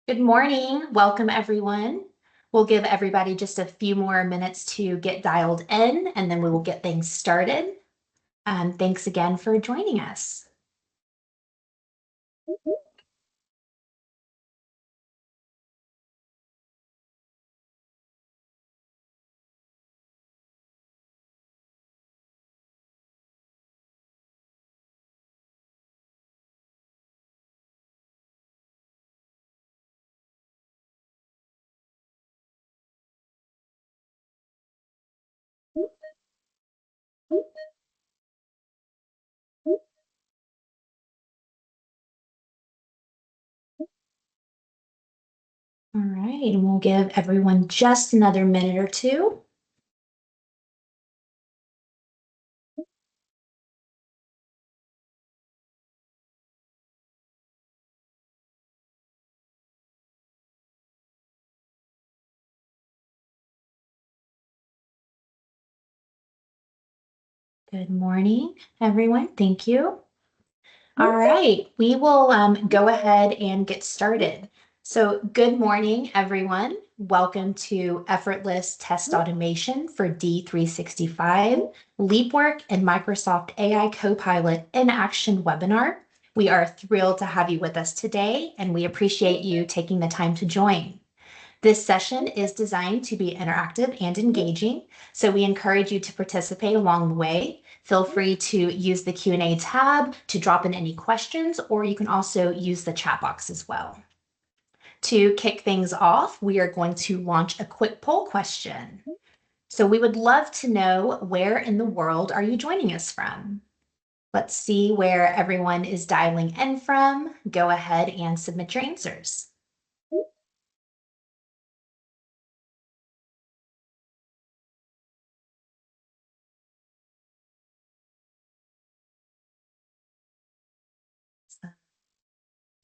Good morning. Welcome, everyone. We'll give everybody just a few more minutes to get dialed in, and then we will get things started. Thanks again for joining us. All right, and we'll give everyone just another minute or two. Good morning, everyone. Thank you. All right, we will go ahead and get started. So, good morning, everyone. Welcome to Effortless Test Automation for D365, Leapwork, and Microsoft AI Copilot in Action webinar. We are thrilled to have you with us today, and we appreciate you taking the time to join. This session is designed to be interactive and engaging, so we encourage you to participate along the way. Feel free to use the Q&A tab to drop in any questions, or you can also use the chat box as well. To kick things off, we are going to launch a quick poll question. So we would love to know, where in the world are you joining us from? Let's see where everyone is dialing in from. Go ahead and submit your answers.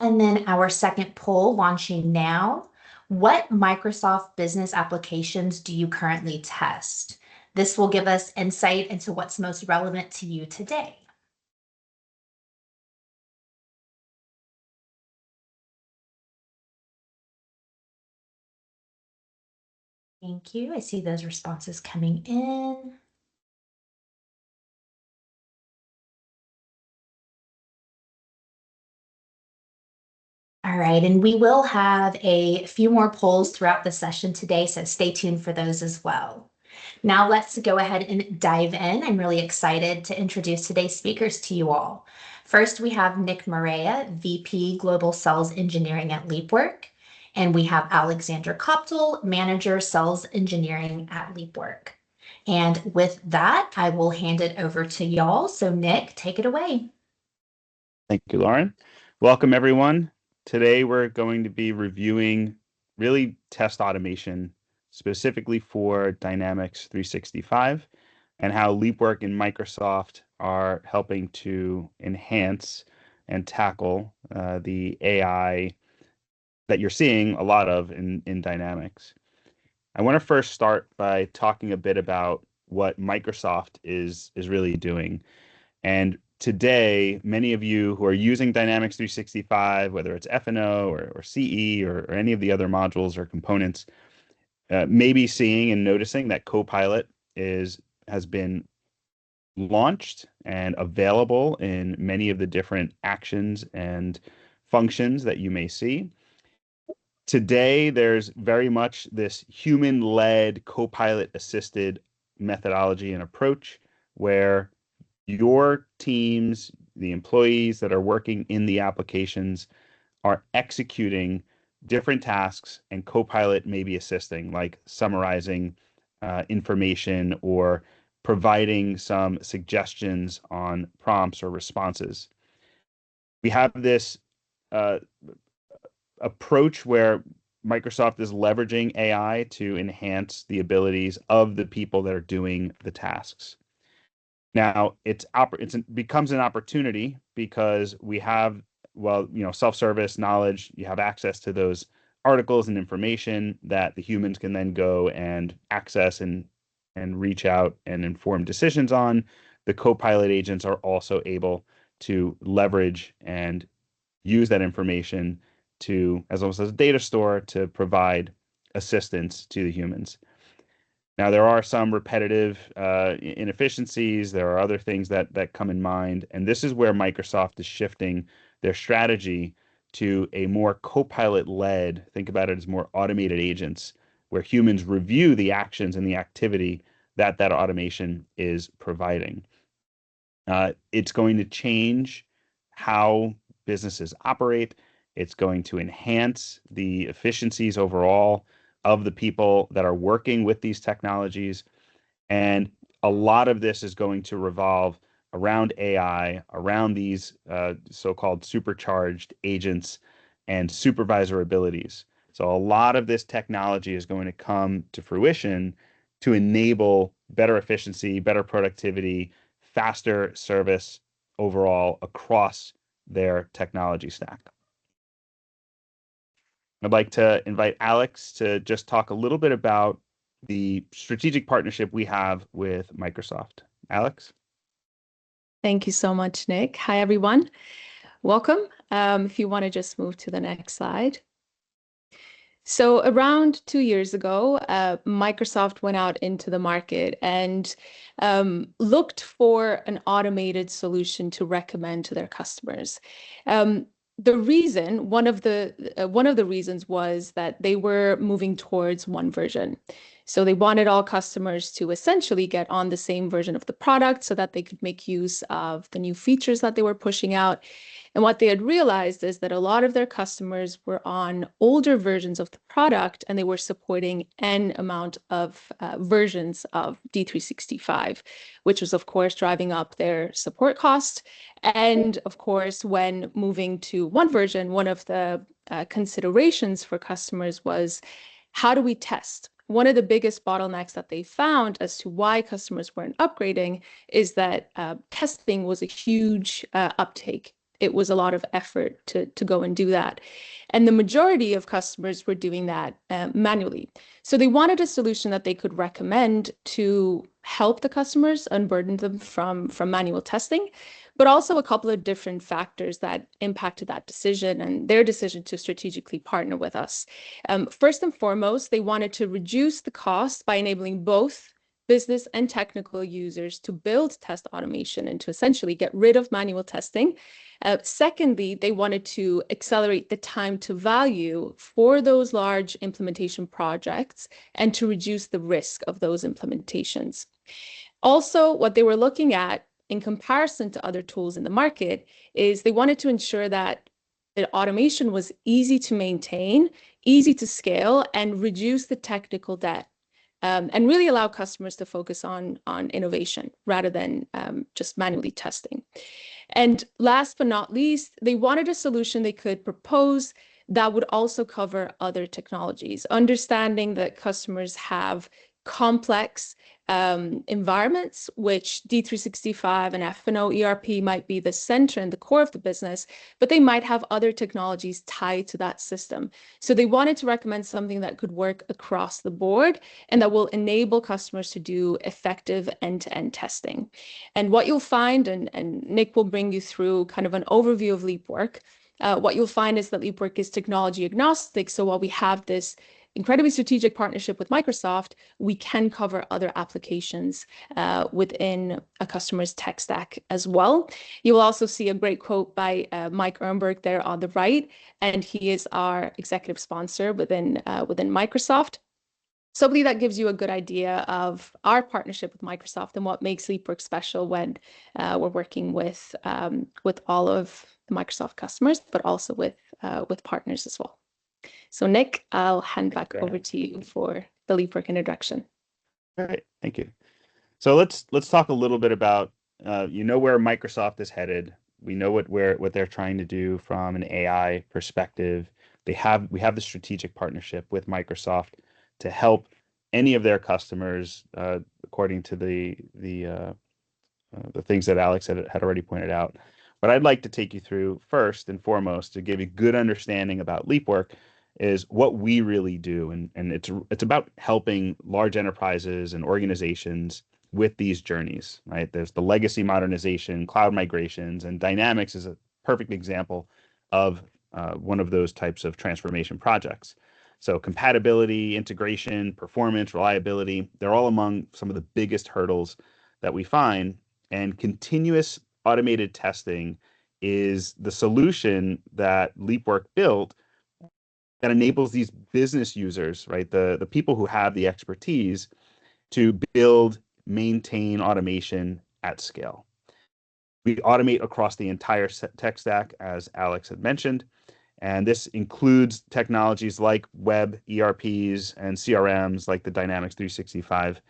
And then our second poll launching now. What Microsoft business applications do you currently test? This will give us insight into what's most relevant to you today. Thank you. I see those responses coming in. All right, and we will have a few more polls throughout the session today, so stay tuned for those as well. Now let's go ahead and dive in. I'm really excited to introduce today's speakers to you all. First, we have Nick Maria, VP Global Sales Engineering at Leapwork, and we have Alexander Koptel, Manager Sales Engineering at Leapwork. And with that, I will hand it over to y'all. So Nick, take it away. Thank you, Lauren. Welcome, everyone. Today, we're going to be reviewing really test automation, specifically for Dynamics 365, and how Leapwork and Microsoft are helping to enhance and tackle the AI that you're seeing a lot of in Dynamics. I want to first start by talking a bit about what Microsoft is really doing. And today, many of you who are using Dynamics 365, whether it's F&O or CE or any of the other modules or components, may be seeing and noticing that Copilot has been launched and available in many of the different actions and functions that you may see. Today, there's very much this human-led, Copilot-assisted methodology and approach where your teams, the employees that are working in the applications, are executing different tasks, and Copilot may be assisting, like summarizing information or providing some suggestions on prompts or responses. We have this approach where Microsoft is leveraging AI to enhance the abilities of the people that are doing the tasks. Now, it becomes an opportunity because we have, self-service knowledge. You have access to those articles and information that the humans can then go and access and reach out and inform decisions on. The Copilot agents are also able to leverage and use that information to, as almost as a data store, to provide assistance to the humans. Now, there are some repetitive inefficiencies. There are other things that come in mind, and this is where Microsoft is shifting their strategy to a more Copilot-led, think about it as more automated agents, where humans review the actions and the activity that that automation is providing. It's going to change how businesses operate. It's going to enhance the efficiencies overall of the people that are working with these technologies. And a lot of this is going to revolve around AI, around these so-called supercharged agents and supervisor abilities. So a lot of this technology is going to come to fruition to enable better efficiency, better productivity, faster service overall across their technology stack. I'd like to invite Alex to just talk a little bit about the strategic partnership we have with Microsoft. Alex? Thank you so much, Nick. Hi, everyone. Welcome. If you want to just move to the next slide. So around 2 years ago, Microsoft went out into the market and looked for an automated solution to recommend to their customers. One of the reasons was that they were moving towards one version. So they wanted all customers to essentially get on the same version of the product so that they could make use of the new features that they were pushing out. And what they had realized is that a lot of their customers were on older versions of the product and they were supporting N amount of versions of D365, which was, of course, driving up their support cost. And of course, when moving to one version, one of the considerations for customers was, how do we test? One of the biggest bottlenecks that they found as to why customers weren't upgrading is that testing was a huge uptake. It was a lot of effort to go and do that. And the majority of customers were doing that manually. So they wanted a solution that they could recommend to help the customers, unburden them from manual testing, but also a couple of different factors that impacted that decision and their decision to strategically partner with us. First and foremost, they wanted to reduce the cost by enabling both business and technical users to build test automation and to essentially get rid of manual testing. Secondly, they wanted to accelerate the time to value for those large implementation projects and to reduce the risk of those implementations. Also, what they were looking at in comparison to other tools in the market is they wanted to ensure that the automation was easy to maintain, easy to scale, and reduce the technical debt. And really allow customers to focus on innovation rather than just manually testing. And last but not least, they wanted a solution they could propose that would also cover other technologies, understanding that customers have complex environments, which D365 and F&O ERP might be the center and the core of the business, but they might have other technologies tied to that system. So they wanted to recommend something that could work across the board and that will enable customers to do effective end-to-end testing. And what you'll find, and Nick will bring you through kind of an overview of Leapwork, what you'll find is that Leapwork is technology agnostic. So while we have this incredibly strategic partnership with Microsoft, we can cover other applications within a customer's tech stack as well. You will also see a great quote by Mike Ehrenberg there on the right, and he is our executive sponsor within Microsoft. So I believe that gives you a good idea of our partnership with Microsoft and what makes Leapwork special when we're working with all of the Microsoft customers, but also with partners as well. So Nick, I'll hand back over to you for the Leapwork introduction. All right, thank you. So let's talk a little bit about where Microsoft is headed. We know what they're trying to do from an AI perspective. We have the strategic partnership with Microsoft to help any of their customers, according to the things that Alex had already pointed out. But I'd like to take you through first and foremost to give you a good understanding about Leapwork is what we really do, and it's about helping large enterprises and organizations with these journeys, right? There's the legacy modernization, cloud migrations, and Dynamics is a perfect example of one of those types of transformation projects. So compatibility, integration, performance, reliability, they're all among some of the biggest hurdles that we find. And continuous automated testing is the solution that Leapwork built that enables these business users, right, the people who have the expertise to build, maintain automation at scale. We automate across the entire tech stack, as Alex had mentioned, and this includes technologies like web ERPs and CRMs like the Dynamics 365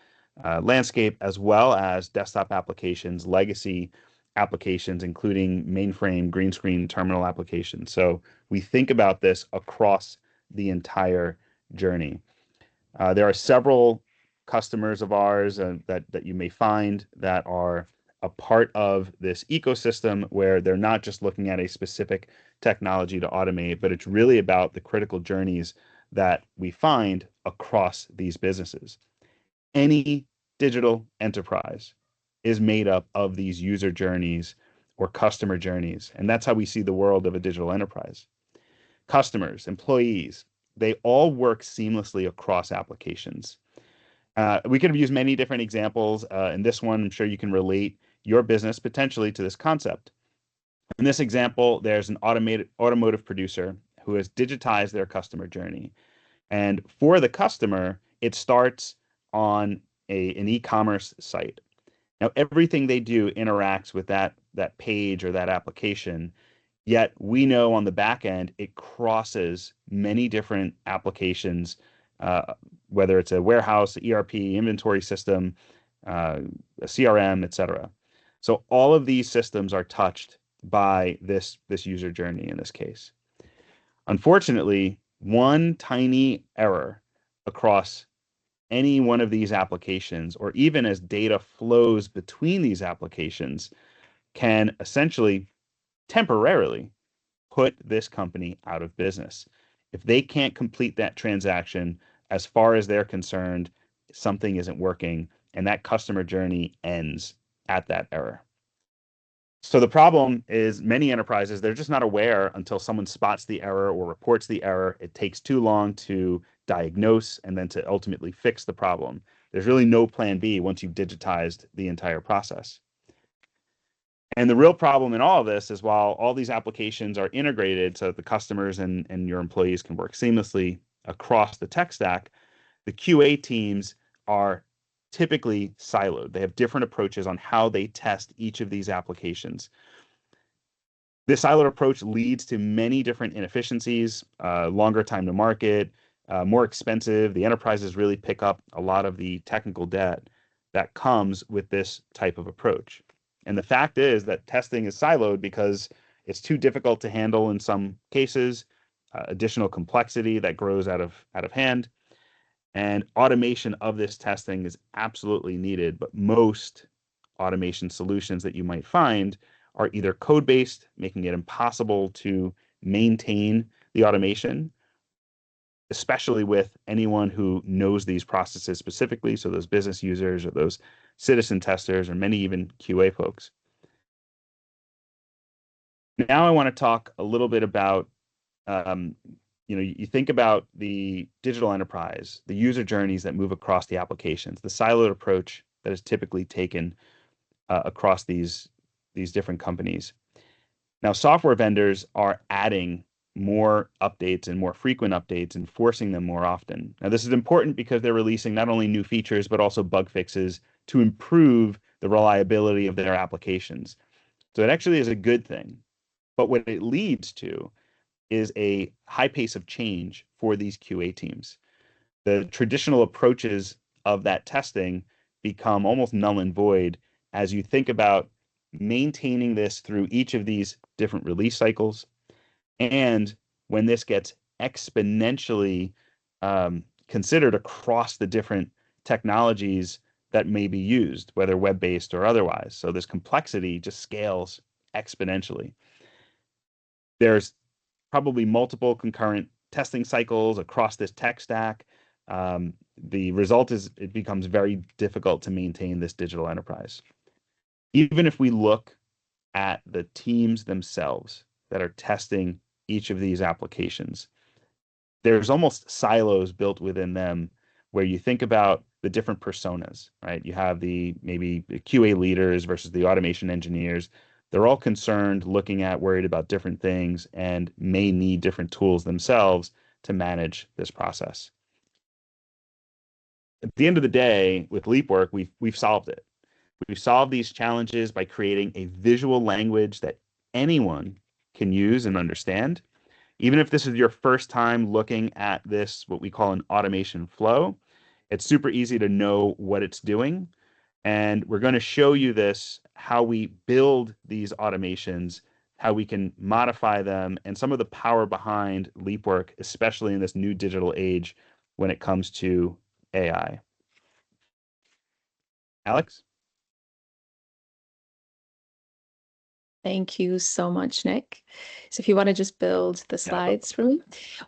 landscape, as well as desktop applications, legacy applications, including mainframe, green screen, terminal applications. So we think about this across the entire journey. There are several customers of ours that you may find that are a part of this ecosystem where they're not just looking at a specific technology to automate, but it's really about the critical journeys that we find across these businesses. Any digital enterprise is made up of these user journeys or customer journeys, and that's how we see the world of a digital enterprise. Customers, employees, they all work seamlessly across applications. We could have used many different examples. In this one, I'm sure you can relate your business potentially to this concept. In this example, there's an automotive producer who has digitized their customer journey. And for the customer, it starts on an e-commerce site. Now, everything they do interacts with that page or that application. Yet we know on the back end, it crosses many different applications, whether it's a warehouse, ERP, inventory system, a CRM, etc. So all of these systems are touched by this user journey in this case. Unfortunately, one tiny error across any one of these applications, or even as data flows between these applications, can essentially temporarily put this company out of business. If they can't complete that transaction, as far as they're concerned, something isn't working, and that customer journey ends at that error. So the problem is many enterprises, they're just not aware until someone spots the error or reports the error. It takes too long to diagnose and then to ultimately fix the problem. There's really no plan B once you've digitized the entire process. And the real problem in all of this is while all these applications are integrated so that the customers and your employees can work seamlessly across the tech stack, the QA teams are typically siloed. They have different approaches on how they test each of these applications. This siloed approach leads to many different inefficiencies, longer time to market, more expensive. The enterprises really pick up a lot of the technical debt that comes with this type of approach. And the fact is that testing is siloed because it's too difficult to handle in some cases, additional complexity that grows out of hand. And automation of this testing is absolutely needed, but most automation solutions that you might find are either code-based, making it impossible to maintain the automation, especially with anyone who knows these processes specifically, so those business users or those citizen testers or many even QA folks. Now I want to talk a little bit about you think about the digital enterprise, the user journeys that move across the applications, the siloed approach that is typically taken across these different companies. Now, software vendors are adding more updates and more frequent updates and forcing them more often. Now, this is important because they're releasing not only new features, but also bug fixes to improve the reliability of their applications. So it actually is a good thing. But what it leads to is a high pace of change for these QA teams. The traditional approaches of that testing become almost null and void as you think about maintaining this through each of these different release cycles. And when this gets exponentially considered across the different technologies that may be used, whether web-based or otherwise. So this complexity just scales exponentially. There's probably multiple concurrent testing cycles across this tech stack. The result is it becomes very difficult to maintain this digital enterprise. Even if we look at the teams themselves that are testing each of these applications. There's almost silos built within them where you think about the different personas, right? You have maybe the QA leaders versus the automation engineers. They're all concerned, worried about different things, and may need different tools themselves to manage this process. At the end of the day, with Leapwork, we've solved it. We've solved these challenges by creating a visual language that anyone can use and understand. Even if this is your first time looking at this, what we call an automation flow, it's super easy to know what it's doing. And we're going to show you how we build these automations, how we can modify them, and some of the power behind Leapwork, especially in this new digital age when it comes to AI. Alex? Thank you so much, Nick. So if you want to just build the slides for me.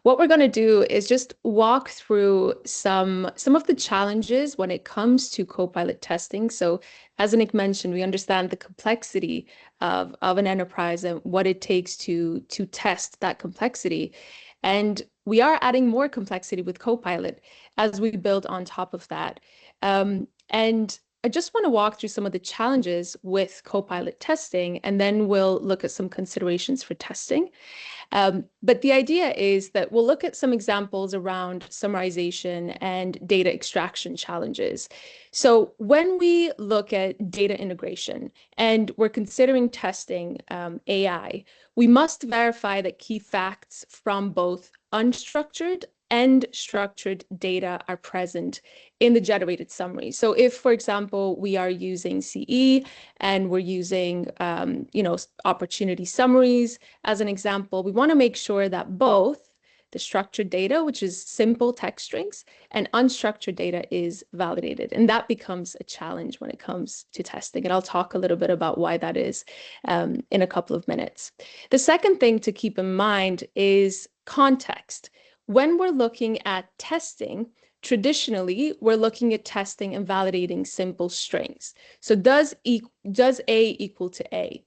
What we're going to do is just walk through some of the challenges when it comes to Copilot testing. So as Nick mentioned, we understand the complexity of an enterprise and what it takes to test that complexity. And we are adding more complexity with Copilot as we build on top of that. And I just want to walk through some of the challenges with Copilot testing, and then we'll look at some considerations for testing. But the idea is that we'll look at some examples around summarization and data extraction challenges. So when we look at data integration and we're considering testing AI, we must verify that key facts from both unstructured and structured data are present in the generated summary. So if, for example, we are using CE and we're using, opportunity summaries as an example, we want to make sure that both the structured data, which is simple text strings, and unstructured data is validated. And that becomes a challenge when it comes to testing. And I'll talk a little bit about why that is in a couple of minutes. The second thing to keep in mind is context. When we're looking at testing, traditionally, we're looking at testing and validating simple strings. So does A equal to A?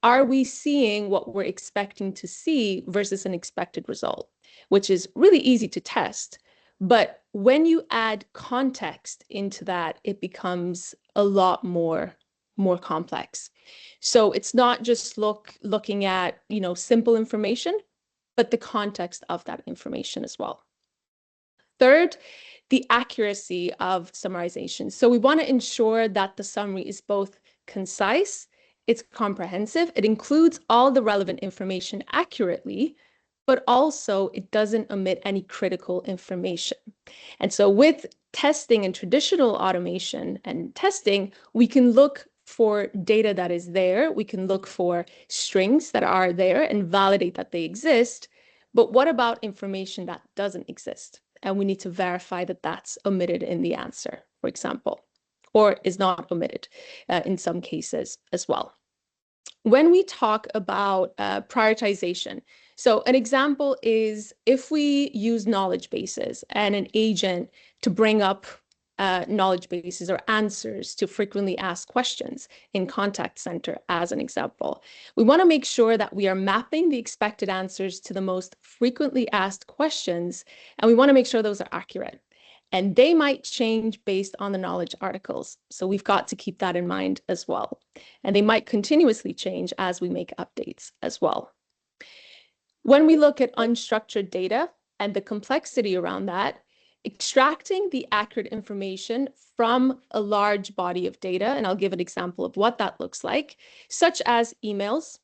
Are we seeing what we're expecting to see versus an expected result, which is really easy to test. But when you add context into that, it becomes a lot more complex. So it's not just looking at, simple information, but the context of that information as well. Third, the accuracy of summarization. So we want to ensure that the summary is both concise, it's comprehensive, it includes all the relevant information accurately, but also it doesn't omit any critical information. And so with testing and traditional automation and testing, we can look for data that is there. We can look for strings that are there and validate that they exist. But what about information that doesn't exist? And we need to verify that that's omitted in the answer, for example, or is not omitted in some cases as well. When we talk about prioritization, so an example is if we use knowledge bases and an agent to bring up knowledge bases or answers to frequently asked questions in contact center, as an example, we want to make sure that we are mapping the expected answers to the most frequently asked questions, and we want to make sure those are accurate. And they might change based on the knowledge articles. So we've got to keep that in mind as well. And they might continuously change as we make updates as well. When we look at unstructured data and the complexity around that, extracting the accurate information from a large body of data, and I'll give an example of what that looks like, such as emails,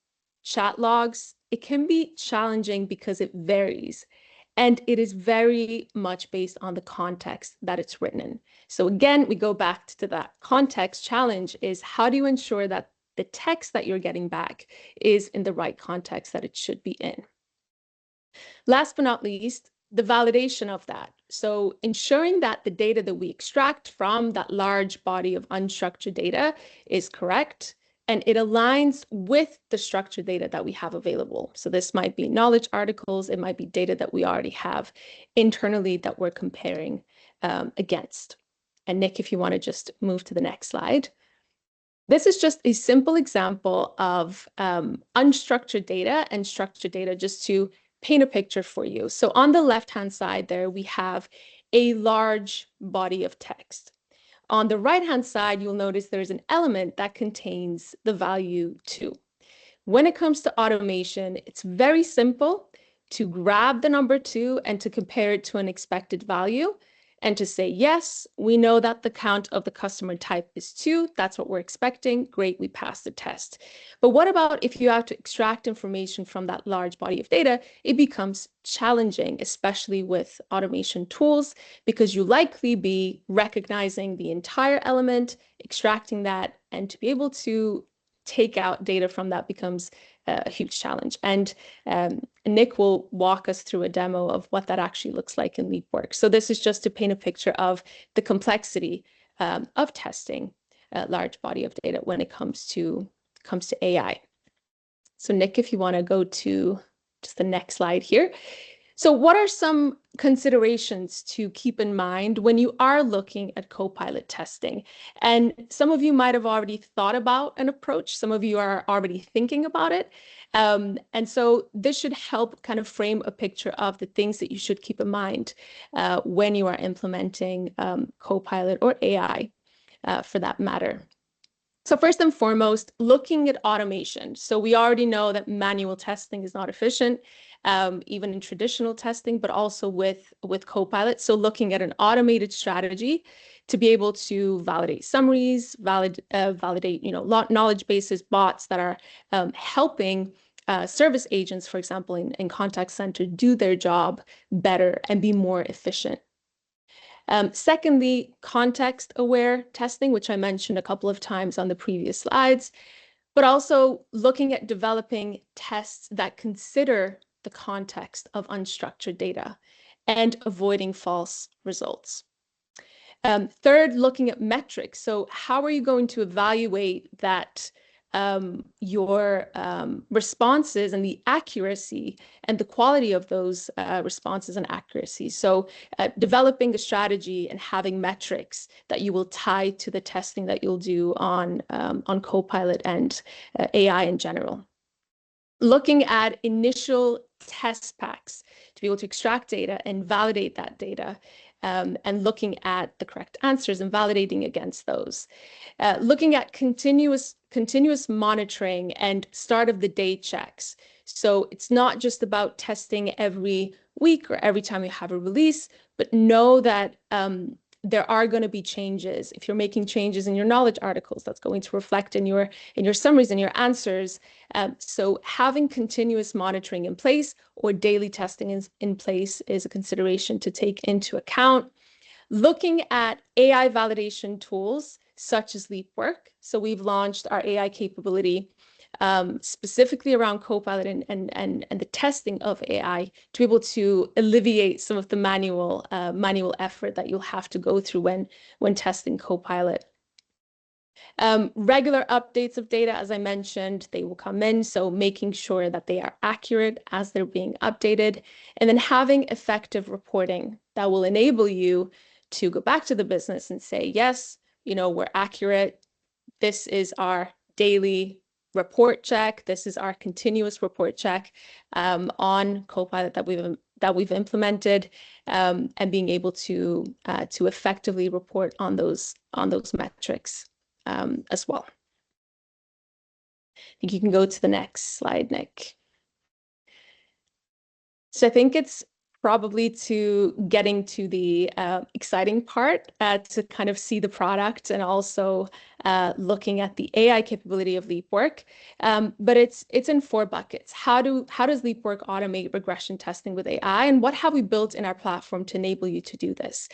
chat logs, it can be challenging because it varies. And it is very much based on the context that it's written in. So again, we go back to that context challenge is how do you ensure that the text that you're getting back is in the right context that it should be in? Last but not least, the validation of that. So ensuring that the data that we extract from that large body of unstructured data is correct and it aligns with the structured data that we have available. So this might be knowledge articles, it might be data that we already have internally that we're comparing against. And Nick, if you want to just move to the next slide. This is just a simple example of unstructured data and structured data just to paint a picture for you. So on the left-hand side there, we have a large body of text. On the right-hand side, you'll notice there's an element that contains the value 2. When it comes to automation, it's very simple to grab the number 2 and to compare it to an expected value and to say, yes, we know that the count of the customer type is 2. That's what we're expecting. Great, we passed the test. But what about if you have to extract information from that large body of data? It becomes challenging, especially with automation tools, because you likely be recognizing the entire element, extracting that, and to be able to take out data from that becomes a huge challenge. And Nick will walk us through a demo of what that actually looks like in Leapwork. So this is just to paint a picture of the complexity of testing a large body of data when it comes to AI. So Nick, if you want to go to just the next slide here. So what are some considerations to keep in mind when you are looking at Copilot testing? And some of you might have already thought about an approach. Some of you are already thinking about it. And so this should help kind of frame a picture of the things that you should keep in mind when you are implementing Copilot or AI for that matter. So first and foremost, looking at automation. So we already know that manual testing is not efficient, even in traditional testing, but also with Copilot. So looking at an automated strategy to be able to validate summaries, validate knowledge bases, bots that are helping service agents, for example, in contact center, do their job better and be more efficient. Secondly, context-aware testing, which I mentioned a couple of times on the previous slides, but also looking at developing tests that consider the context of unstructured data and avoiding false results. Third, looking at metrics. So how are you going to evaluate that your responses and the accuracy and the quality of those responses and accuracy? So developing a strategy and having metrics that you will tie to the testing that you'll do on Copilot and AI in general. Looking at initial test packs to be able to extract data and validate that data, and looking at the correct answers and validating against those. Looking at continuous monitoring and start of the day checks. So it's not just about testing every week or every time you have a release, but know that there are going to be changes. If you're making changes in your knowledge articles, that's going to reflect in your summaries and your answers. So having continuous monitoring in place or daily testing in place is a consideration to take into account. Looking at AI validation tools such as Leapwork. So we've launched our AI capability specifically around Copilot and the testing of AI to be able to alleviate some of the manual effort that you'll have to go through when testing Copilot. Regular updates of data, as I mentioned, they will come in. So making sure that they are accurate as they're being updated, and then having effective reporting that will enable you to go back to the business and say, yes, we're accurate. This is our daily report check. This is our continuous report check on Copilot that we've implemented, and being able to effectively report on those metrics as well. I think you can go to the next slide, Nick. So I think it's probably to getting to the exciting part to kind of see the product and also looking at the AI capability of Leapwork. But it's in 4 buckets. How does Leapwork automate regression testing with AI, and what have we built in our platform to enable you to do this?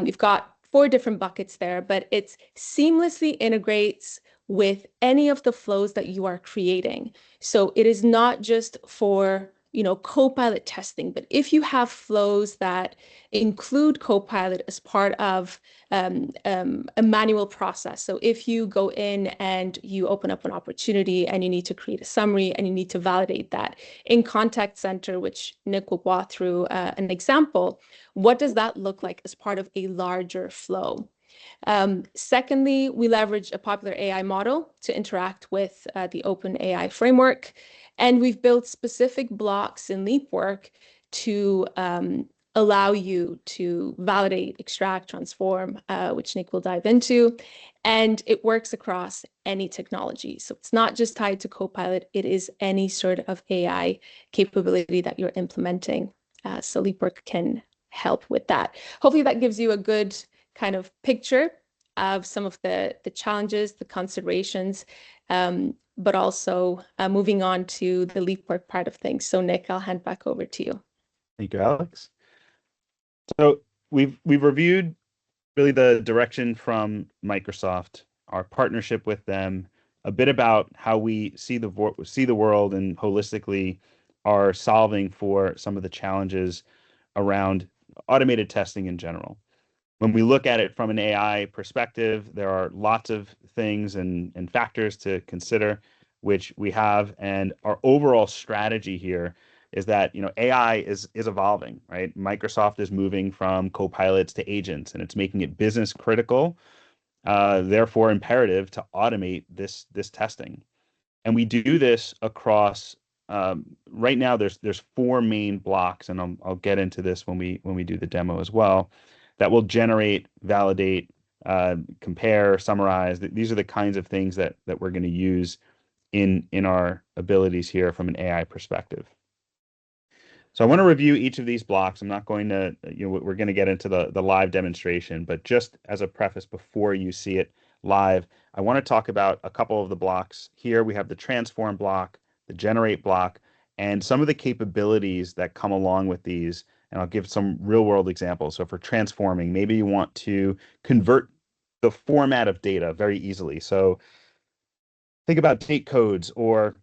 We've got 4 different buckets there, but it seamlessly integrates with any of the flows that you are creating. So it is not just for Copilot testing, but if you have flows that include Copilot as part of a manual process. So if you go in and you open up an opportunity and you need to create a summary and you need to validate that in Contact Center, which Nick will walk through an example, what does that look like as part of a larger flow? Secondly, we leverage a popular AI model to interact with the open AI framework. And we've built specific blocks in Leapwork to allow you to validate, extract, transform, which Nick will dive into. And it works across any technology. So it's not just tied to Copilot, it is any sort of AI capability that you're implementing. So Leapwork can help with that. Hopefully that gives you a good kind of picture of some of the challenges, the considerations, but also moving on to the Leapwork part of things. So Nick, I'll hand back over to you. Thank you, Alex. So we've reviewed really the direction from Microsoft, our partnership with them, a bit about how we see the world and holistically are solving for some of the challenges around automated testing in general. When we look at it from an AI perspective, there are lots of things and factors to consider, which we have. And our overall strategy here is that AI is evolving, right? Microsoft is moving from copilots to agents, and it's making it business critical, therefore imperative to automate this testing. And we do this across right now. There's four main blocks, and I'll get into this when we do the demo as well, that will generate, validate, compare, summarize. These are the kinds of things that we're going to use in our abilities here from an AI perspective. So I want to review each of these blocks. I'm not going to, we're going to get into the live demonstration, but just as a preface before you see it live, I want to talk about a couple of the blocks. Here we have the transform block, the generate block, and some of the capabilities that come along with these. And I'll give some real world examples. So for transforming, maybe you want to convert the format of data very easily. So think about date codes, or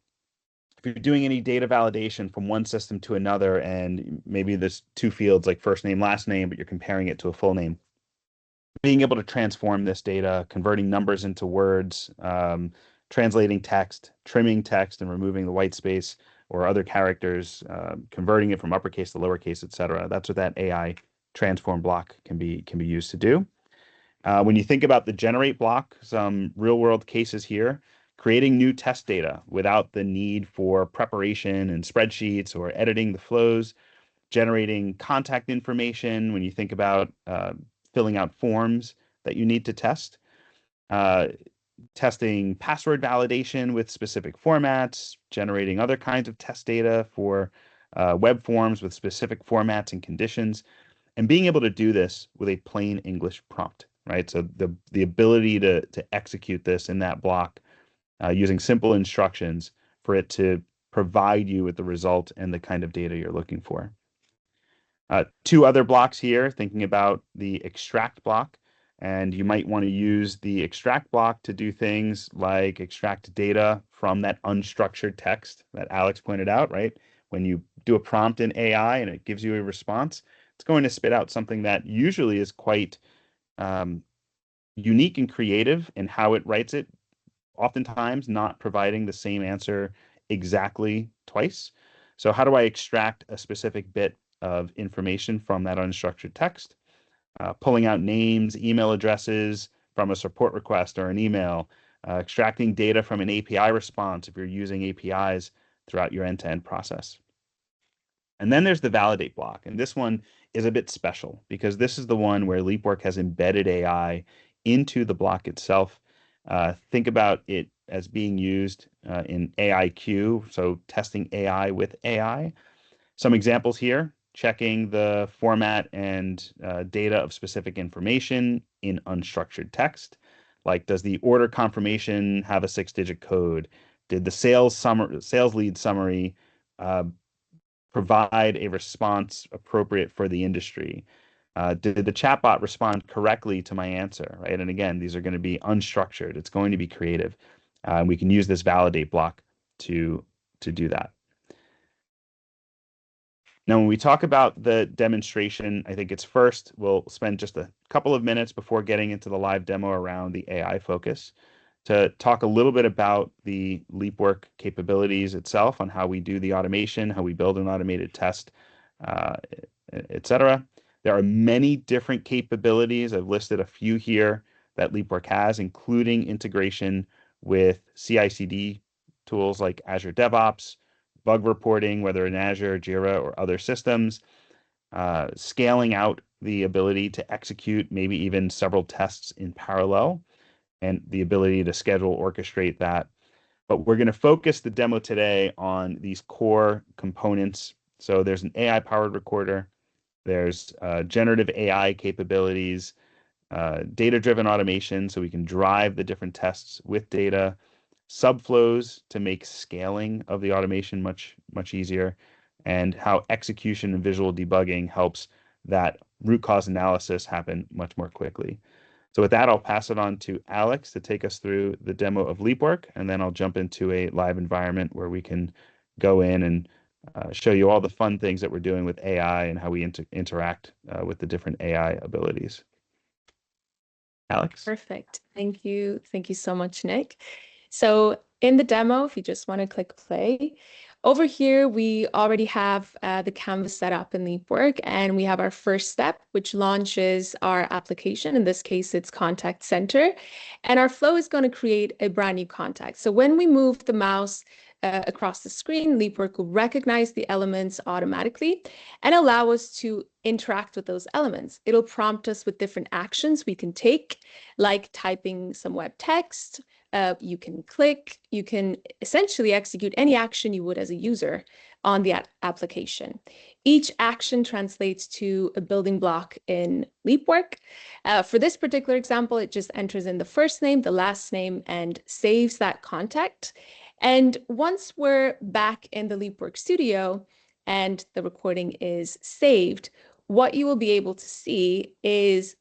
if you're doing any data validation from one system to another, and maybe there's two fields like first name, last name, but you're comparing it to a full name. Being able to transform this data, converting numbers into words, translating text, trimming text and removing the white space or other characters, converting it from uppercase to lowercase, etc. That's what that AI transform block can be used to do. When you think about the generate block, some real world cases here, creating new test data without the need for preparation and spreadsheets or editing the flows, generating contact information when you think about filling out forms that you need to test, testing password validation with specific formats, generating other kinds of test data for web forms with specific formats and conditions, and being able to do this with a plain English prompt, right? So the ability to execute this in that block using simple instructions for it to provide you with the result and the kind of data you're looking for. Two other blocks here, thinking about the extract block, and you might want to use the extract block to do things like extract data from that unstructured text that Alex pointed out, right? When you do a prompt in AI and it gives you a response, it's going to spit out something that usually is quite unique and creative in how it writes it, oftentimes not providing the same answer exactly twice. So how do I extract a specific bit of information from that unstructured text? Pulling out names, email addresses from a support request or an email, extracting data from an API response if you're using APIs throughout your end-to-end process. And then there's the validate block. And this one is a bit special because this is the one where Leapwork has embedded AI into the block itself. Think about it as being used in AIQ, so testing AI with AI. Some examples here, checking the format and data of specific information in unstructured text. Like, does the order confirmation have a 6-digit code? Did the sales lead summary provide a response appropriate for the industry? Did the chatbot respond correctly to my answer, right? And again, these are going to be unstructured. It's going to be creative. And we can use this validate block to do that. Now, when we talk about the demonstration, I think it's first, we'll spend just a couple of minutes before getting into the live demo around the AI focus to talk a little bit about the Leapwork capabilities itself, on how we do the automation, how we build an automated test, etc. There are many different capabilities. I've listed a few here that Leapwork has, including integration with CI/CD tools like Azure DevOps, bug reporting, whether in Azure, Jira, or other systems, scaling out the ability to execute maybe even several tests in parallel, and the ability to schedule, orchestrate that. But we're going to focus the demo today on these core components. So there's an AI-powered recorder, there's generative AI capabilities, data-driven automation, so we can drive the different tests with data, subflows to make scaling of the automation much easier, and how execution and visual debugging helps that root cause analysis happen much more quickly. So with that, I'll pass it on to Alex to take us through the demo of Leapwork, and then I'll jump into a live environment where we can go in and show you all the fun things that we're doing with AI and how we interact with the different AI abilities. Alex? Perfect. Thank you. Thank you so much, Nick. So in the demo, if you just want to click play, over here, we already have the canvas set up in Leapwork, and we have our first step, which launches our application. In this case, it's Contact Center. And our flow is going to create a brand new contact. So when we move the mouse across the screen, Leapwork will recognize the elements automatically and allow us to interact with those elements. It'll prompt us with different actions we can take, like typing some web text. You can click, you can essentially execute any action you would as a user on the application. Each action translates to a building block in Leapwork. For this particular example, it just enters in the first name, the last name, and saves that contact. And once we're back in the Leapwork studio and the recording is saved, what you will be able to see is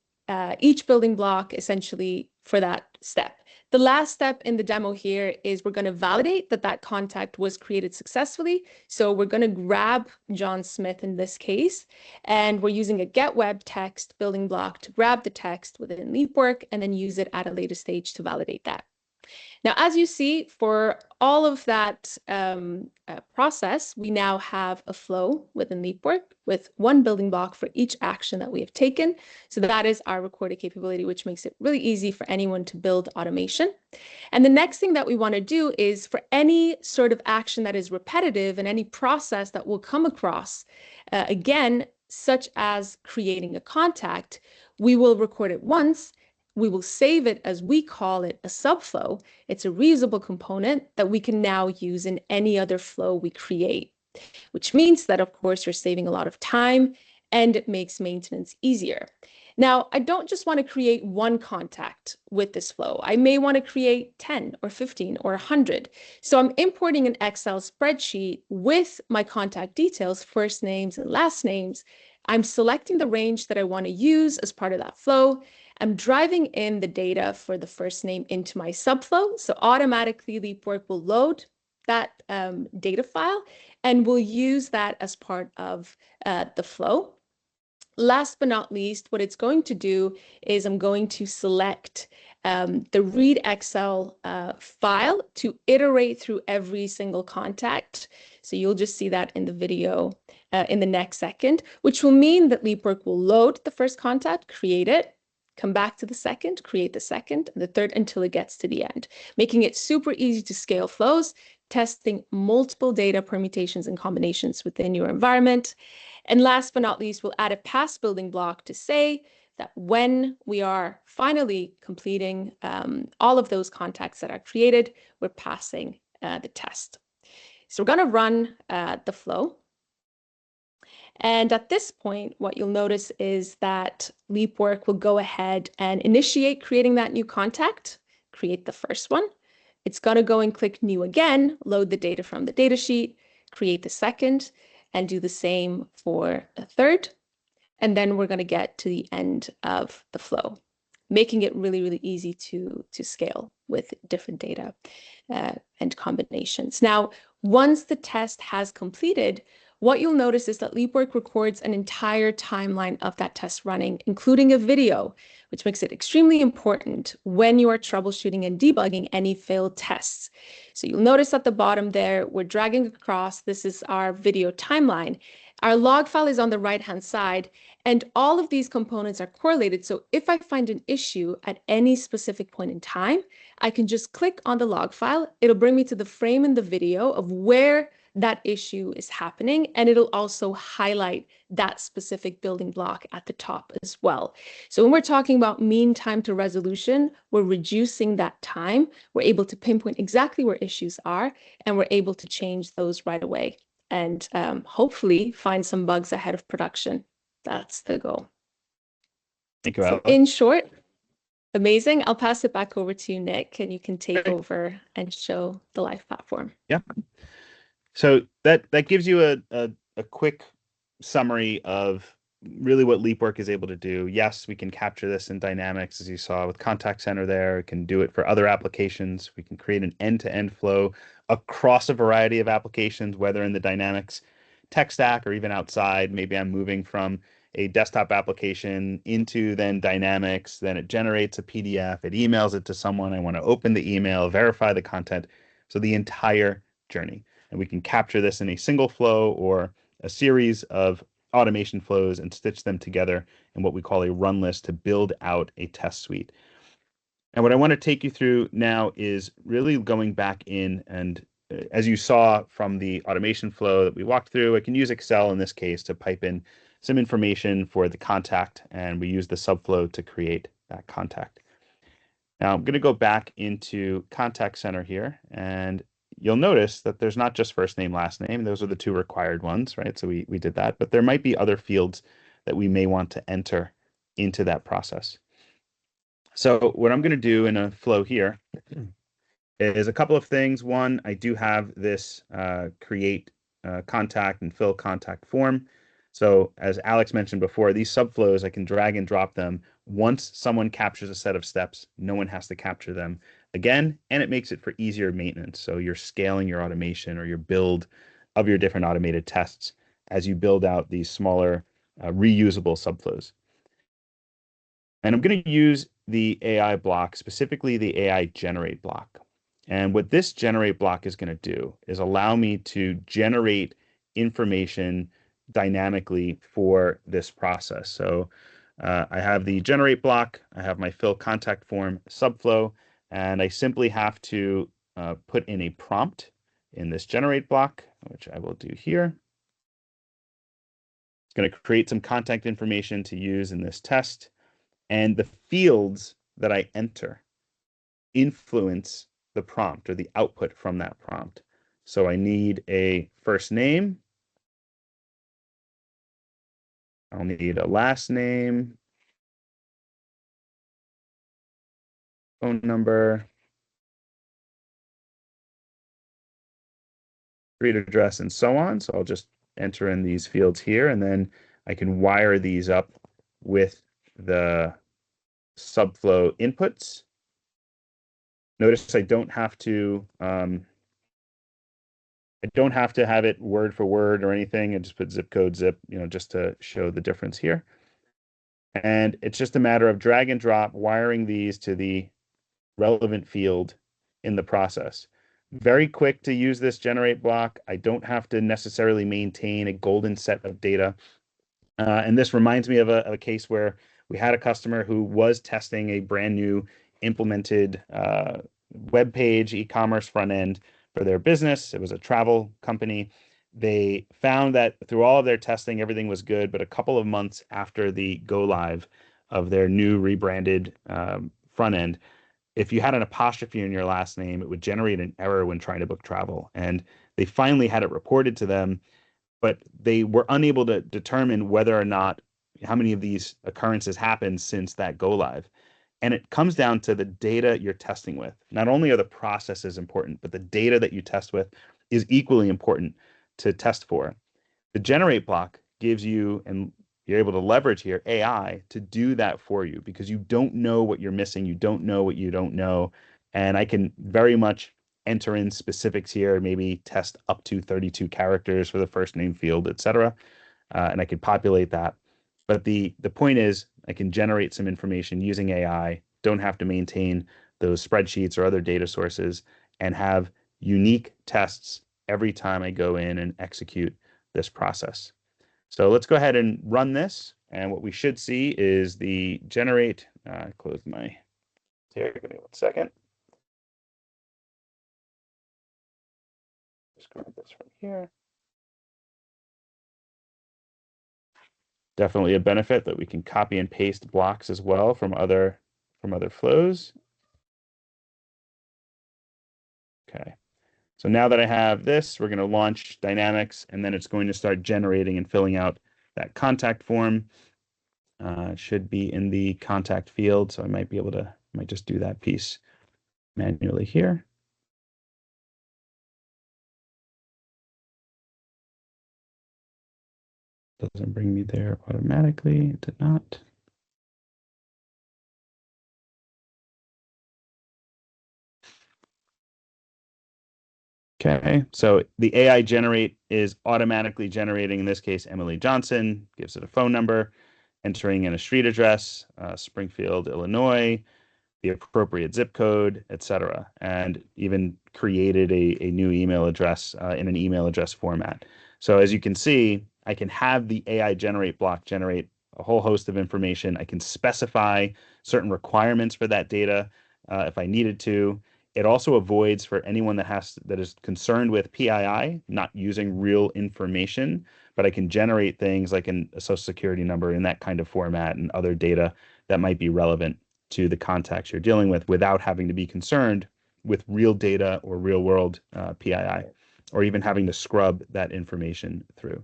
each building block essentially for that step. The last step in the demo here is we're going to validate that that contact was created successfully. So we're going to grab John Smith in this case, and we're using a get web text building block to grab the text within Leapwork and then use it at a later stage to validate that. Now, as you see, for all of that process, we now have a flow within Leapwork with one building block for each action that we have taken. So that is our recorded capability, which makes it really easy for anyone to build automation. And the next thing that we want to do is for any sort of action that is repetitive and any process that we'll come across, again, such as creating a contact, we will record it once. We will save it as we call it a subflow. It's a reusable component that we can now use in any other flow we create, which means that, of course, you're saving a lot of time and it makes maintenance easier. Now, I don't just want to create one contact with this flow. I may want to create 10 or 15 or 100. So I'm importing an Excel spreadsheet with my contact details, first names and last names. I'm selecting the range that I want to use as part of that flow. I'm driving in the data for the first name into my subflow. So automatically Leapwork will load that data file and we'll use that as part of the flow. Last but not least, what it's going to do is I'm going to select the read Excel file to iterate through every single contact. So you'll just see that in the video in the next second, which will mean that Leapwork will load the first contact, create it, come back to the second, create the second, and the third until it gets to the end, making it super easy to scale flows, testing multiple data permutations and combinations within your environment. And last but not least, we'll add a pass building block to say that when we are finally completing all of those contacts that are created, we're passing the test. So we're going to run the flow. And at this point, what you'll notice is that Leapwork will go ahead and initiate creating that new contact, create the first one. It's going to go and click new again, load the data from the datasheet, create the second, and do the same for the third. And then we're going to get to the end of the flow, making it really, really easy to scale with different data and combinations. Now, once the test has completed, what you'll notice is that Leapwork records an entire timeline of that test running, including a video, which makes it extremely important when you are troubleshooting and debugging any failed tests. So you'll notice at the bottom there, we're dragging across, this is our video timeline. Our log file is on the right-hand side, and all of these components are correlated. So if I find an issue at any specific point in time, I can just click on the log file. It'll bring me to the frame in the video of where that issue is happening, and it'll also highlight that specific building block at the top as well. So when we're talking about mean time to resolution, we're reducing that time. We're able to pinpoint exactly where issues are, and we're able to change those right away and hopefully find some bugs ahead of production. That's the goal. Thank you, So Alex. in short, amazing. I'll pass it back over to you, Nick, and you can take over and show the live platform. Yeah. So that gives you a quick summary of really what Leapwork is able to do. Yes, we can capture this in Dynamics, as you saw with Contact Center there. We can do it for other applications. We can create an end-to-end flow across a variety of applications, whether in the Dynamics tech stack or even outside. Maybe I'm moving from a desktop application into then Dynamics, then it generates a PDF, it emails it to someone. I want to open the email, verify the content. So the entire journey. And we can capture this in a single flow or a series of automation flows and stitch them together in what we call a run list to build out a test suite. And what I want to take you through now is really going back in and as you saw from the automation flow that we walked through, I can use Excel in this case to pipe in some information for the contact, and we use the subflow to create that contact. Now I'm going to go back into Contact Center here, and you'll notice that there's not just first name, last name. Those are the two required ones, right? So we did that, but there might be other fields that we may want to enter into that process. So what I'm going to do in a flow here is a couple of things. One, I do have this create contact and fill contact form. So as Alex mentioned before, these subflows, I can drag and drop them. Once someone captures a set of steps, no one has to capture them again, and it makes it for easier maintenance. So you're scaling your automation or your build of your different automated tests as you build out these smaller reusable subflows. And I'm going to use the AI block, specifically the AI generate block. And what this generate block is going to do is allow me to generate information dynamically for this process. So I have the generate block, I have my fill contact form subflow, and I simply have to put in a prompt in this generate block, which I will do here. It's going to create some contact information to use in this test. And the fields that I enter influence the prompt or the output from that prompt. So I need a first name. I'll need a last name, phone number, street address, and so on. So I'll just enter in these fields here, and then I can wire these up with the subflow inputs. Notice I don't have to have it word for word or anything. I just put zip code zip, just to show the difference here. And it's just a matter of drag and drop, wiring these to the relevant field in the process. Very quick to use this generate block. I don't have to necessarily maintain a golden set of data. And this reminds me of a case where we had a customer who was testing a brand new implemented web page e-commerce front end for their business. It was a travel company. They found that through all of their testing, everything was good, but a couple of months after the go live of their new rebranded front end, if you had an apostrophe in your last name, it would generate an error when trying to book travel. And they finally had it reported to them, but they were unable to determine whether or not how many of these occurrences happened since that go live. And it comes down to the data you're testing with. Not only are the processes important, but the data that you test with is equally important to test for. The generate block gives you, and you're able to leverage here, AI to do that for you because you don't know what you're missing. You don't know what you don't know. And I can very much enter in specifics here, maybe test up to 32 characters for the first name field, etc. And I could populate that. But the point is I can generate some information using AI, don't have to maintain those spreadsheets or other data sources, and have unique tests every time I go in and execute this process. So let's go ahead and run this. And what we should see is the generate, close my, here, give me 1 second. Just grab this from here. Definitely a benefit that we can copy and paste blocks as well from other flows. Okay. So now that I have this, we're going to launch Dynamics, and then it's going to start generating and filling out that contact form. It should be in the contact field, so I might just do that piece manually here. Doesn't bring me there automatically. It did not. Okay, so the AI generate is automatically generating, in this case, Emily Johnson, gives it a phone number, entering in a street address, Springfield, Illinois, the appropriate zip code, etc., and even created a new email address in an email address format. So as you can see, I can have the AI generate block generate a whole host of information. I can specify certain requirements for that data if I needed to. It also avoids, for anyone that is concerned with PII, not using real information, but I can generate things like a social security number in that kind of format and other data that might be relevant to the contacts you're dealing with without having to be concerned with real data or real world PII, or even having to scrub that information through.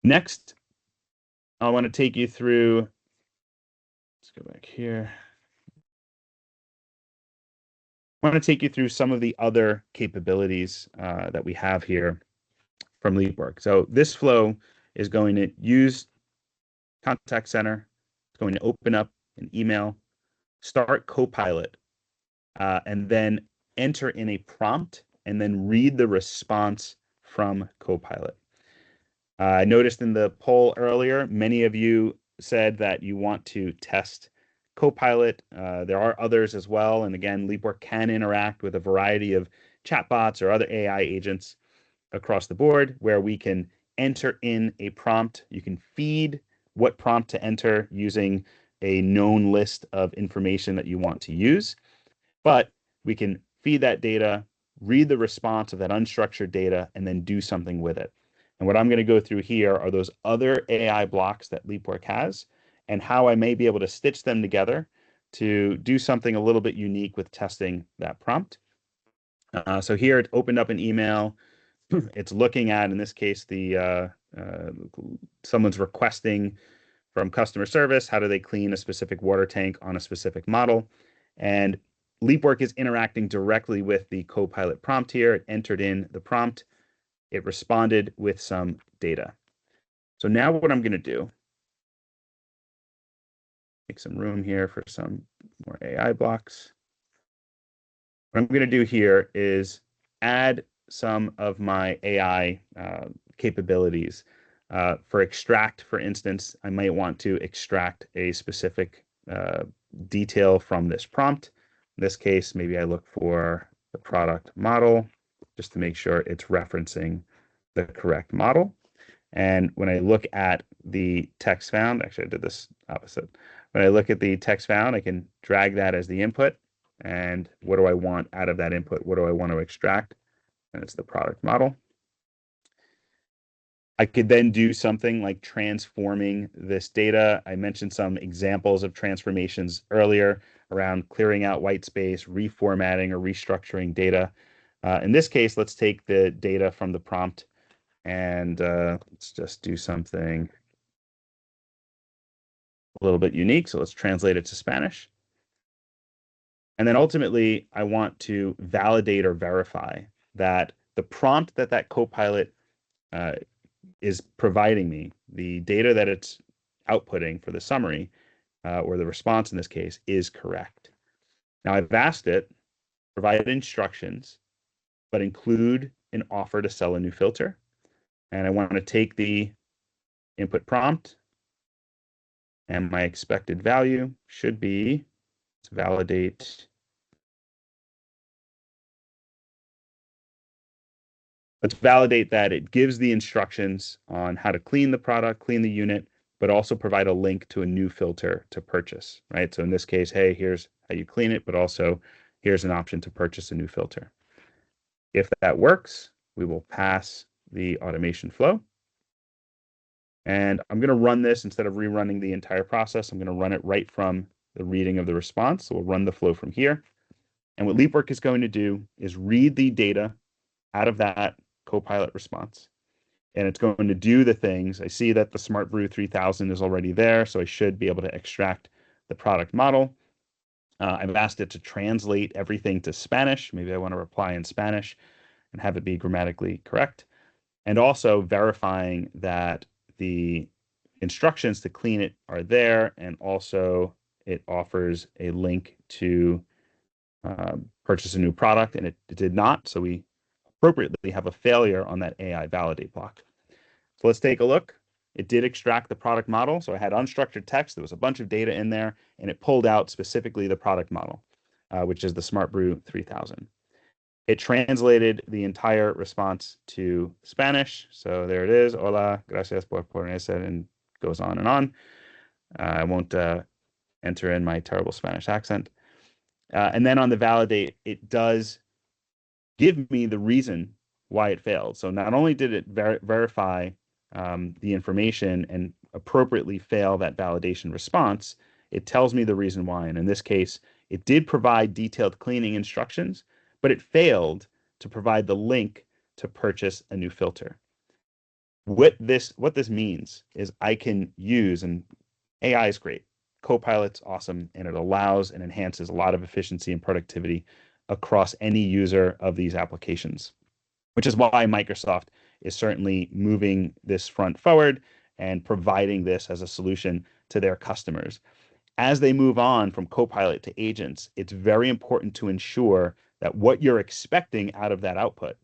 Next, I want to take you through, let's go back here. I want to take you through some of the other capabilities that we have here from Leapwork. So this flow is going to use Contact Center. It's going to open up an email, start Copilot, and then enter in a prompt and then read the response from Copilot. I noticed in the poll earlier, many of you said that you want to test Copilot. There are others as well. And again, Leapwork can interact with a variety of chatbots or other AI agents across the board where we can enter in a prompt. You can feed what prompt to enter using a known list of information that you want to use. But we can feed that data, read the response of that unstructured data, and then do something with it. And what I'm going to go through here are those other AI blocks that Leapwork has and how I may be able to stitch them together to do something a little bit unique with testing that prompt. So here it opened up an email. It's looking at, in this case, someone's requesting from customer service, how do they clean a specific water tank on a specific model? And Leapwork is interacting directly with the Copilot prompt here. It entered in the prompt. It responded with some data. So now what I'm going to do, make some room here for some more AI blocks. What I'm going to do here is add some of my AI capabilities. For extract, for instance, I might want to extract a specific detail from this prompt. In this case, maybe I look for the product model just to make sure it's referencing the correct model. And when I look at the text found, actually I did this opposite. When I look at the text found, I can drag that as the input. And what do I want out of that input? What do I want to extract? And it's the product model. I could then do something like transforming this data. I mentioned some examples of transformations earlier around clearing out white space, reformatting or restructuring data. In this case, let's take the data from the prompt and let's just do something a little bit unique. So let's translate it to Spanish. And then ultimately, I want to validate or verify that the prompt that Copilot is providing me, the data that it's outputting for the summary, or the response in this case, is correct. Now I've asked it, provide instructions, but include an offer to sell a new filter. And I want to take the input prompt, and my expected value should be to validate Let's validate that it gives the instructions on how to clean the product, clean the unit, but also provide a link to a new filter to purchase, right? So in this case, hey, here's how you clean it, but also here's an option to purchase a new filter. If that works, we will pass the automation flow. And I'm going to run this instead of rerunning the entire process. I'm going to run it right from the reading of the response. So we'll run the flow from here. And what Leapwork is going to do is read the data out of that Copilot response. And it's going to do the things. I see that the Smart Brew 3000 is already there, so I should be able to extract the product model. I've asked it to translate everything to Spanish. Maybe I want to reply in Spanish and have it be grammatically correct. And also verifying that the instructions to clean it are there, and also it offers a link to purchase a new product, and it did not. So we appropriately have a failure on that AI validate block. So let's take a look. It did extract the product model. So I had unstructured text. There was a bunch of data in there, and it pulled out specifically the product model, which is the Smart Brew 3000. It translated the entire response to Spanish. So there it is. Hola, gracias por ponerse, and goes on and on. I won't enter in my terrible Spanish accent. And then on the validate, it does give me the reason why it failed. So not only did it verify the information and appropriately fail that validation response, it tells me the reason why. And in this case, it did provide detailed cleaning instructions, but it failed to provide the link to purchase a new filter. What this means is I can use, and AI is great. Copilot's awesome, and it allows and enhances a lot of efficiency and productivity across any user of these applications, which is why Microsoft is certainly moving this front forward and providing this as a solution to their customers. As they move on from Copilot to agents, it's very important to ensure that what you're expecting out of that output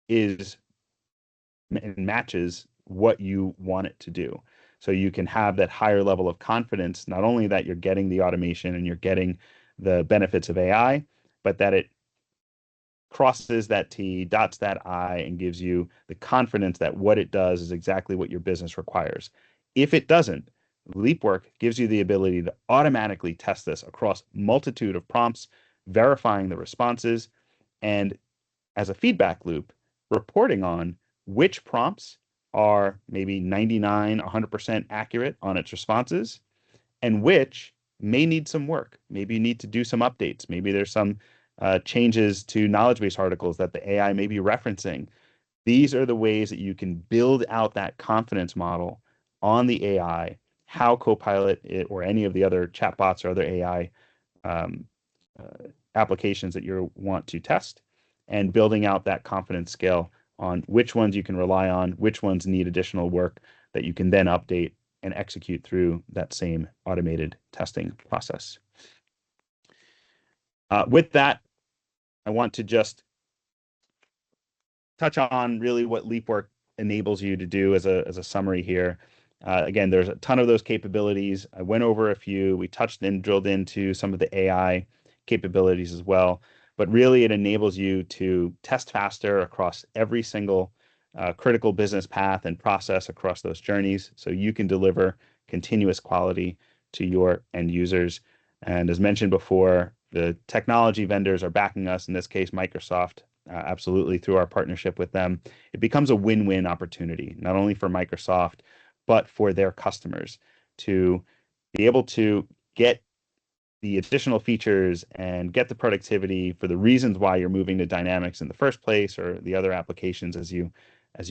is and matches what you want it to do. So you can have that higher level of confidence, not only that you're getting the automation and you're getting the benefits of AI, but that it crosses that T, dots that I, and gives you the confidence that what it does is exactly what your business requires. If it doesn't, Leapwork gives you the ability to automatically test this across multitude of prompts, verifying the responses, and as a feedback loop, reporting on which prompts are maybe 99, 100% accurate on its responses, and which may need some work. Maybe you need to do some updates. Maybe there's some changes to knowledge base articles that the AI may be referencing. These are the ways that you can build out that confidence model on the AI, how Copilot or any of the other chatbots or other AI applications that you want to test, and building out that confidence scale on which ones you can rely on, which ones need additional work that you can then update and execute through that same automated testing process. With that, I want to just touch on really what Leapwork enables you to do as a summary here. Again, there's a ton of those capabilities. I went over a few. We touched and drilled into some of the AI capabilities as well. But really, it enables you to test faster across every single critical business path and process across those journeys, so you can deliver continuous quality to your end users. And as mentioned before, the technology vendors are backing us, in this case, Microsoft, absolutely through our partnership with them. It becomes a win-win opportunity, not only for Microsoft, but for their customers to be able to get the additional features and get the productivity for the reasons why you're moving to Dynamics in the first place, or the other applications as you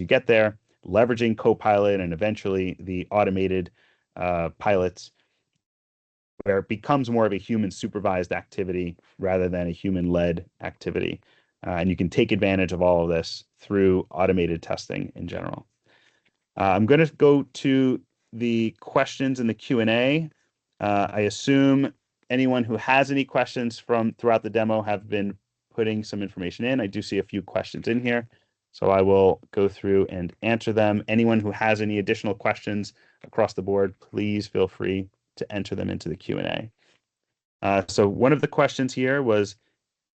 get there, leveraging Copilot and eventually the automated pilots, where it becomes more of a human supervised activity rather than a human led activity. And you can take advantage of all of this through automated testing in general. I'm going to go to the questions in the Q&A. I assume anyone who has any questions from throughout the demo have been putting some information in. I do see a few questions in here, so I will go through and answer them. Anyone who has any additional questions across the board, please feel free to enter them into the Q&A. So one of the questions here was,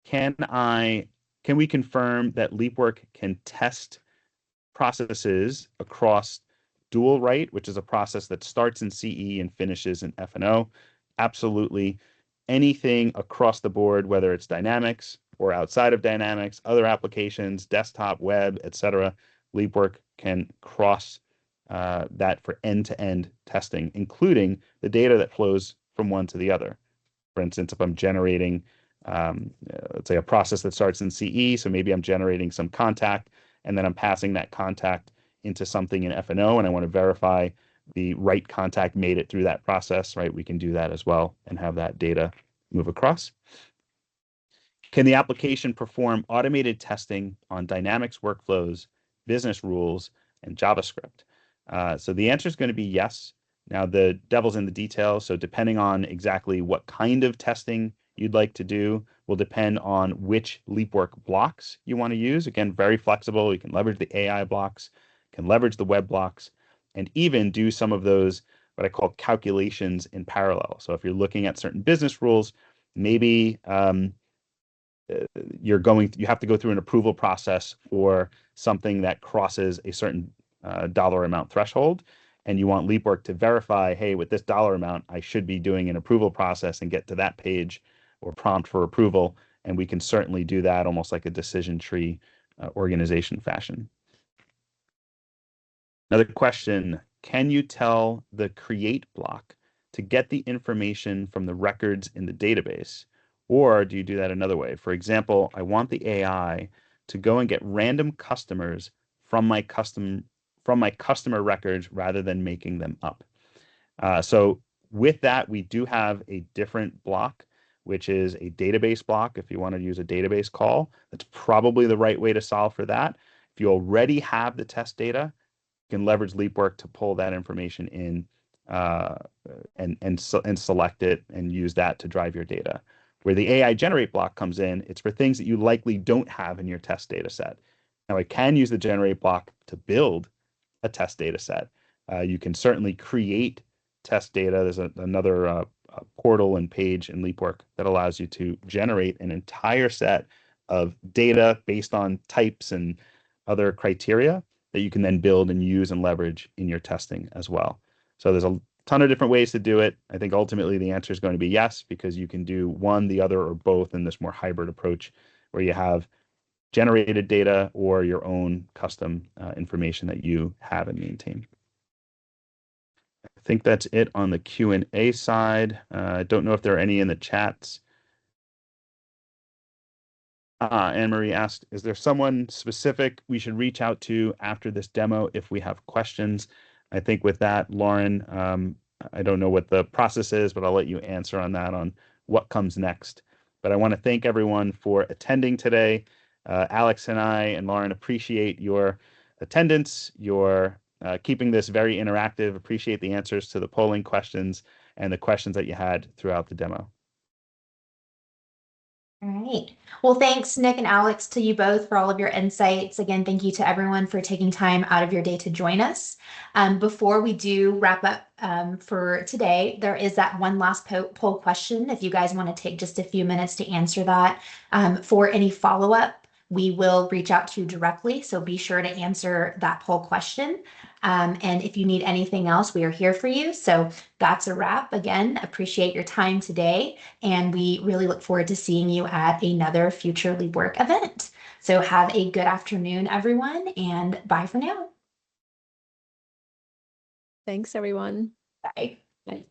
can I can we confirm that Leapwork can test processes across dual write, which is a process that starts in CE and finishes in F&O? Absolutely. Anything across the board, whether it's Dynamics or outside of Dynamics, other applications, desktop, web, etc., Leapwork can cross that for end-to-end testing, including the data that flows from one to the other. For instance, if I'm generating, let's say, a process that starts in CE, so maybe I'm generating some contact, and then I'm passing that contact into something in F&O, and I want to verify the right contact made it through that process, right? We can do that as well and have that data move across. Can the application perform automated testing on Dynamics workflows, business rules, and JavaScript? So the answer is going to be yes. Now, the devil's in the details. So depending on exactly what kind of testing you'd like to do will depend on which Leapwork blocks you want to use. Again, very flexible. You can leverage the AI blocks, can leverage the web blocks, and even do some of those, what I call calculations in parallel. So if you're looking at certain business rules, maybe you have to go through an approval process for something that crosses a certain dollar amount threshold, and you want Leapwork to verify, hey, with this dollar amount, I should be doing an approval process and get to that page or prompt for approval. And we can certainly do that almost like a decision tree organization fashion. Another question, can you tell the create block to get the information from the records in the database? Or do you do that another way? For example, I want the AI to go and get random customers from my customer records rather than making them up. So with that, we do have a different block, which is a database block. If you want to use a database call, that's probably the right way to solve for that. If you already have the test data, you can leverage Leapwork to pull that information in and select it and use that to drive your data. Where the AI generate block comes in, it's for things that you likely don't have in your test data set. Now, I can use the generate block to build a test data set. You can certainly create test data. There's another portal and page in Leapwork that allows you to generate an entire set of data based on types and other criteria that you can then build and use and leverage in your testing as well. So there's a ton of different ways to do it. I think ultimately the answer is going to be yes, because you can do one, the other, or both in this more hybrid approach where you have generated data or your own custom information that you have and maintain. I think that's it on the Q&A side. I don't know if there are any in the chats. Anne-Marie asked, is there someone specific we should reach out to after this demo if we have questions? I think with that, Lauren, I don't know what the process is, but I'll let you answer on that, on what comes next. But I want to thank everyone for attending today. Alex and I and Lauren appreciate your attendance, your keeping this very interactive, appreciate the answers to the polling questions and the questions that you had throughout the demo. All right. Well, thanks, Nick and Alex, to you both for all of your insights. Again, thank you to everyone for taking time out of your day to join us. Before we do wrap up for today, there is that one last poll question. If you guys want to take just a few minutes to answer that. For any follow-up, we will reach out to you directly. So be sure to answer that poll question. And if you need anything else, we are here for you. So that's a wrap. Again, appreciate your time today. And we really look forward to seeing you at another future Leapwork event. So have a good afternoon, everyone, and bye for now. Thanks, everyone. Bye. Bye.